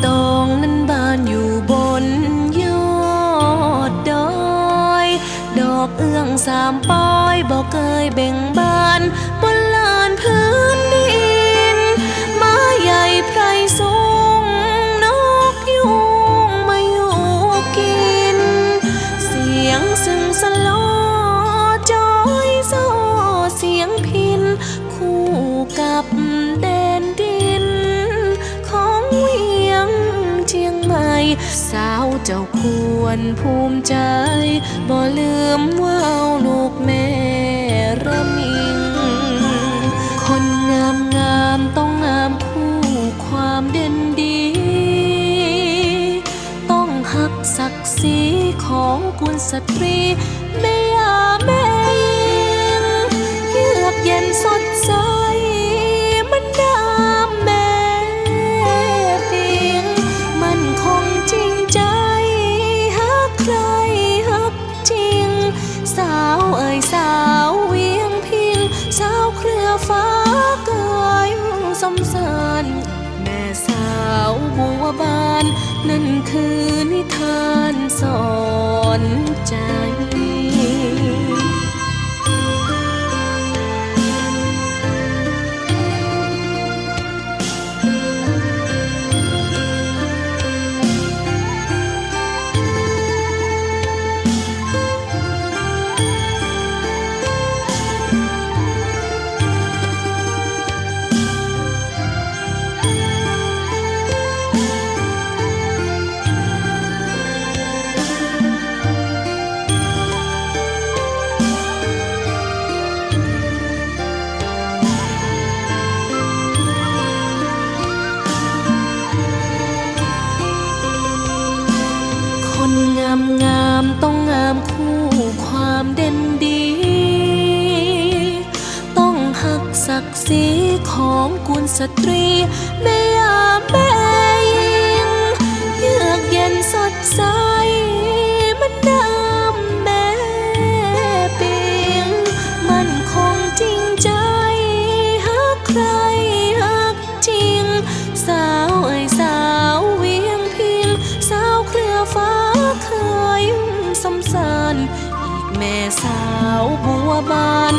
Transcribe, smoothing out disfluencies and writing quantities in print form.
ตองนั้นบานอยู่บนยอดดอยดอกเอื้องสามปอยบอกเคยเบ่งบานบนลานพื้นดินไม้ใหญ่ไพรสูงนกยุงมาอยู่กินเสียงซึ่งสลอจอยโซเสียงพินคู่กับแดนดินของเวียงเชียงใหม่สาวเจ้าควรภูมิใจบ่ลืมว่าวลูกแม่ระมิงคนงามงามต้องงามคู่ความเด่นดีต้องหักศักดิ์ศรีของกุลสตรีแม่ยาแม่ยิงเยือกเย็นสดใสมันดามแม่ปิงมันคงจริงใจหักใครหักจริงสาวเอ่ยสาวเวียงพิงสาวเครือฟ้าเกยสมสารแม่สาวบัวบานนั่นคือนิทานสอนใจคนงามงามต้องงามคู่ความเด่นดีต้องหักศักดิ์ศรีของกุลสตรีแม่ยามแม่ยิงเยือกเย็นสดใสมันดำแม่ปิงมันคงจริงใจหักใครหักจริงสาวเอ่ยสาวเวียงพิงสาวเครือฟ้าเคยสมสารอีกแม่สาวบัวบาน